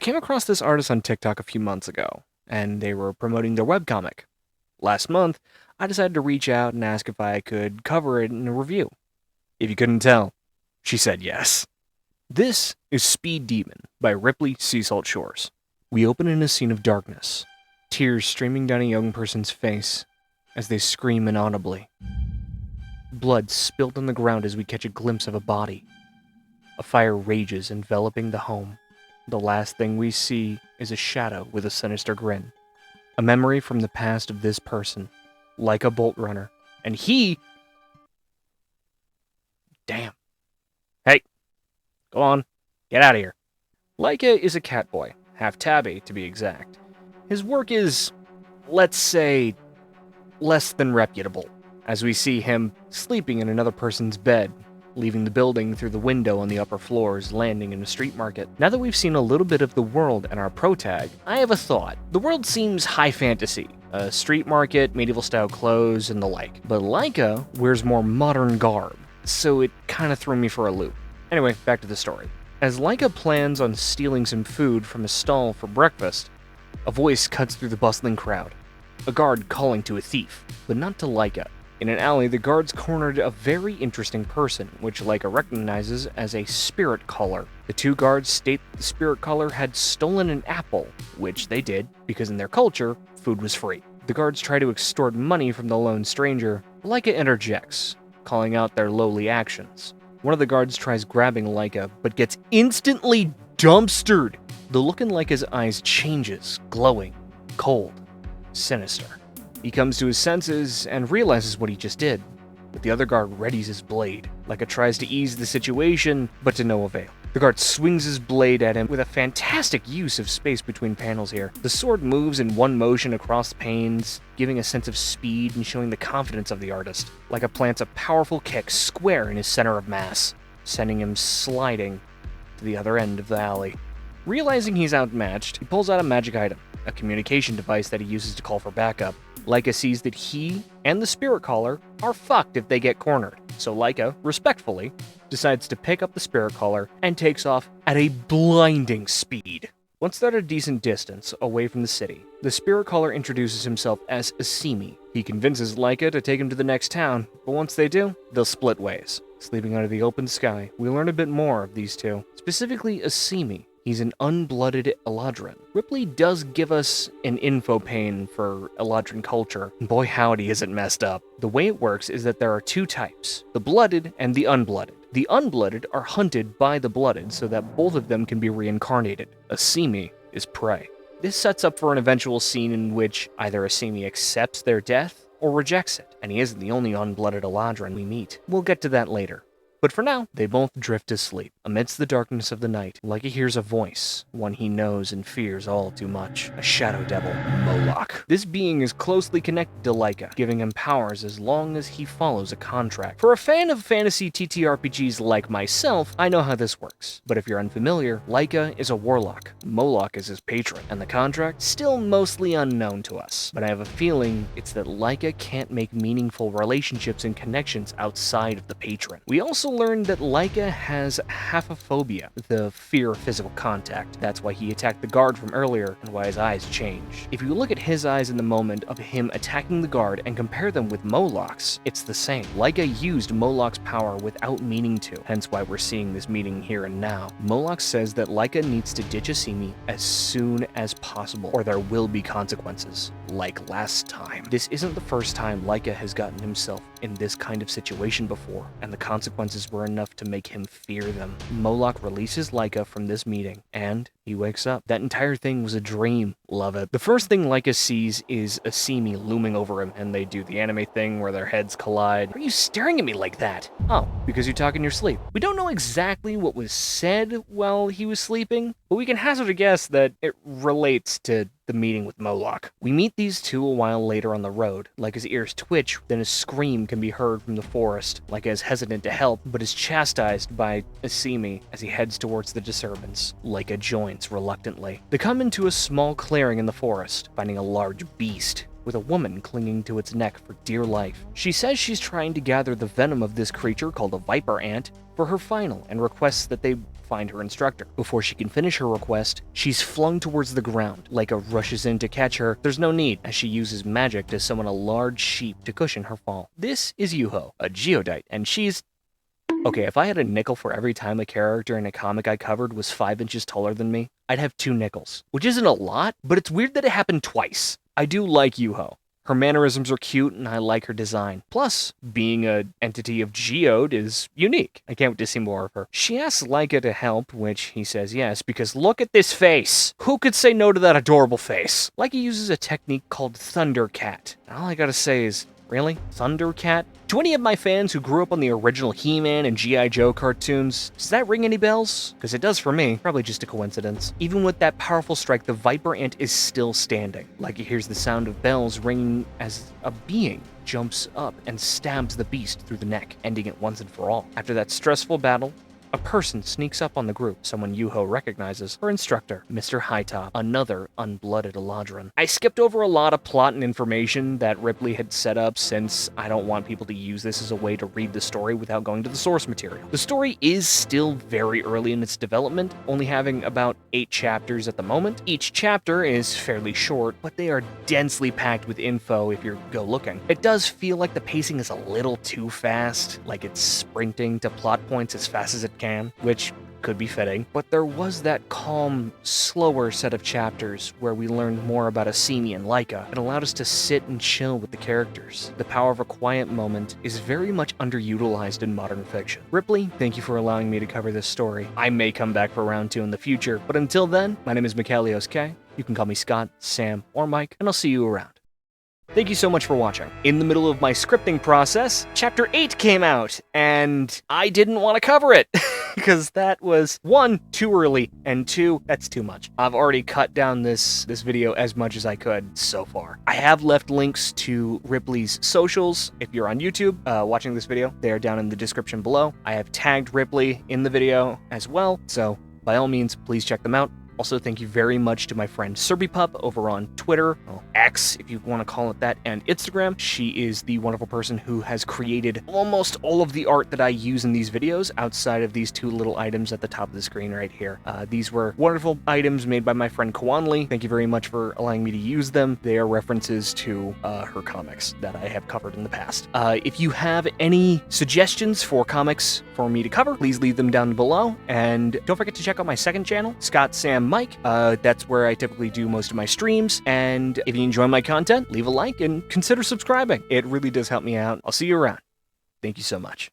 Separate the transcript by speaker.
Speaker 1: came across this artist on TikTok a few months ago, and they were promoting their webcomic. Last month, I decided to reach out and ask if I could cover it in a review. If you couldn't tell, she said yes. This is Speed Demon by Ripley Sea Salt Shores. We open in a scene of darkness, tears streaming down a young person's face as they scream inaudibly. Blood spilled on the ground as we catch a glimpse of a body. A fire rages, enveloping the home. The last thing we see is a shadow with a sinister grin. A memory from the past of this person, like a bolt runner. And he... Damn. Hey, go on, get out of here. Laika is a cat boy, half tabby to be exact. His work is, let's say, less than reputable, as we see him sleeping in another person's bed, leaving the building through the window on the upper floors, landing in a street market. Now that we've seen a little bit of the world and our protag, I have a thought. The world seems high fantasy, a street market, medieval-style clothes, and the like. But Laika wears more modern garb, so it kind of threw me for a loop. Anyway, back to the story. As Laika plans on stealing some food from a stall for breakfast, a voice cuts through the bustling crowd. A guard calling to a thief, but not to Laika. In an alley, the guards cornered a very interesting person, which Laika recognizes as a spirit caller. The two guards state that the spirit caller had stolen an apple, which they did, because in their culture, food was free. The guards try to extort money from the lone stranger. Laika interjects, calling out their lowly actions. One of the guards tries grabbing Laika, but gets instantly dumpstered. The look in Laika's eyes changes, glowing, cold, sinister. He comes to his senses and realizes what he just did, but the other guard readies his blade. Laika tries to ease the situation, but to no avail. The guard swings his blade at him with a fantastic use of space between panels here. The sword moves in one motion across the panes, giving a sense of speed and showing the confidence of the artist. Laika plants a powerful kick square in his center of mass, sending him sliding to the other end of the alley. Realizing he's outmatched, he pulls out a magic item, a communication device that he uses to call for backup. Laika sees that he and the spirit caller are fucked if they get cornered, so Laika, respectfully, decides to pick up the spirit caller and takes off at a blinding speed. Once they're at a decent distance away from the city, the spirit caller introduces himself as Asimi. He convinces Laika to take him to the next town, but once they do, they'll split ways. Sleeping under the open sky, we learn a bit more of these two, specifically Asimi. He's an unblooded Eladrin. Ripley does give us an info pane for Eladrin culture. Boy howdy is it messed up. The way it works is that there are two types, the blooded and the unblooded. The unblooded are hunted by the blooded so that both of them can be reincarnated. Asimi is prey. This sets up for an eventual scene in which either Asimi accepts their death or rejects it, and he isn't the only unblooded Eladrin we meet. We'll get to that later. But for now, they both drift to sleep. Amidst the darkness of the night, Laika hears a voice, one he knows and fears all too much. A shadow devil, Moloch. This being is closely connected to Laika, giving him powers as long as he follows a contract. For a fan of fantasy TTRPGs like myself, I know how this works. But if you're unfamiliar, Laika is a warlock. Moloch is his patron, and the contract still mostly unknown to us. But I have a feeling it's that Laika can't make meaningful relationships and connections outside of the patron. We also learned that Laika has haphophobia, the fear of physical contact. That's why he attacked the guard from earlier and why his eyes changed. If you look at his eyes in the moment of him attacking the guard and compare them with Moloch's, it's the same. Laika used Moloch's power without meaning to, hence why we're seeing this meeting here and now. Moloch says that Laika needs to ditch Asimi as soon as possible, or there will be consequences, like last time. This isn't the first time Laika has gotten himself in this kind of situation before, and the consequences were enough to make him fear them. Moloch releases Laika from this meeting, and he wakes up. That entire thing was a dream. Love it. The first thing Laika sees is Asimi looming over him, and they do the anime thing where their heads collide. Why are you staring at me like that? Oh, because you talk in your sleep. We don't know exactly what was said while he was sleeping, but we can hazard a guess that it relates to the meeting with Moloch. We meet these two a while later on the road. Laika's ears twitch, then a scream can be heard from the forest. Laika is hesitant to help, but is chastised by Asimi as he heads towards the disturbance. Laika joins reluctantly. They come into a small clearing in the forest, finding a large beast with a woman clinging to its neck for dear life. She says she's trying to gather the venom of this creature called a viper ant for her final, and requests that they find her instructor. Before she can finish her request, she's flung towards the ground. Laika rushes in to catch her. There's no need, as she uses magic to summon a large sheep to cushion her fall. This is Yuho, a geodite, and she's... Okay, if I had a nickel for every time a character in a comic I covered was 5 inches taller than me, I'd have 2 nickels. Which isn't a lot, but it's weird that it happened twice. I do like Yuho. Her mannerisms are cute, and I like her design. Plus, being an entity of Geode is unique. I can't wait to see more of her. She asks Laika to help, which he says yes, because look at this face! Who could say no to that adorable face? Laika uses a technique called Thundercat. And all I gotta say is, really? Thundercat? To any of my fans who grew up on the original He-Man and G.I. Joe cartoons, does that ring any bells? Because it does for me. Probably just a coincidence. Even with that powerful strike, the Viper Ant is still standing. Like it hears the sound of bells ringing as a being jumps up and stabs the beast through the neck, ending it once and for all. After that stressful battle, a person sneaks up on the group, someone Yuho recognizes, her instructor, Mr. Hightop, another unblooded Eladrin. I skipped over a lot of plot and information that Ripley had set up since I don't want people to use this as a way to read the story without going to the source material. The story is still very early in its development, only having about 8 chapters at the moment. Each chapter is fairly short, but they are densely packed with info if you go looking. It does feel like the pacing is a little too fast, like it's sprinting to plot points as fast as it can, which could be fitting, but there was that calm, slower set of chapters where we learned more about Asimi and Laika. It allowed us to sit and chill with the characters. The power of a quiet moment is very much underutilized in modern fiction. Ripley, thank you for allowing me to cover this story. I may come back for round 2 in the future, but until then, my name is Michaelios K. You can call me Scott, Sam, or Mike, and I'll see you around. Thank you so much for watching. In the middle of my scripting process, Chapter 8 came out, and I didn't want to cover it, because that was, 1, too early, and 2, that's too much. I've already cut down this video as much as I could so far. I have left links to Ripley's socials. If you're on YouTube watching this video, they are down in the description below. I have tagged Ripley in the video as well, so by all means, please check them out. Also, thank you very much to my friend Cerbi over on Twitter, well, X, if you want to call it that, and Instagram. She is the wonderful person who has created almost all of the art that I use in these videos, outside of these 2 little items at the top of the screen right here. These were wonderful items made by my friend Kwanli. Thank you very much for allowing me to use them. They are references to her comics that I have covered in the past. If you have any suggestions for comics for me to cover, please leave them down below, and don't forget to check out my second channel, Scott Sam Mike. That's where I typically do most of my streams, and if you enjoy my content, leave a like and consider subscribing. It really does help me out. I'll see you around. Thank you so much.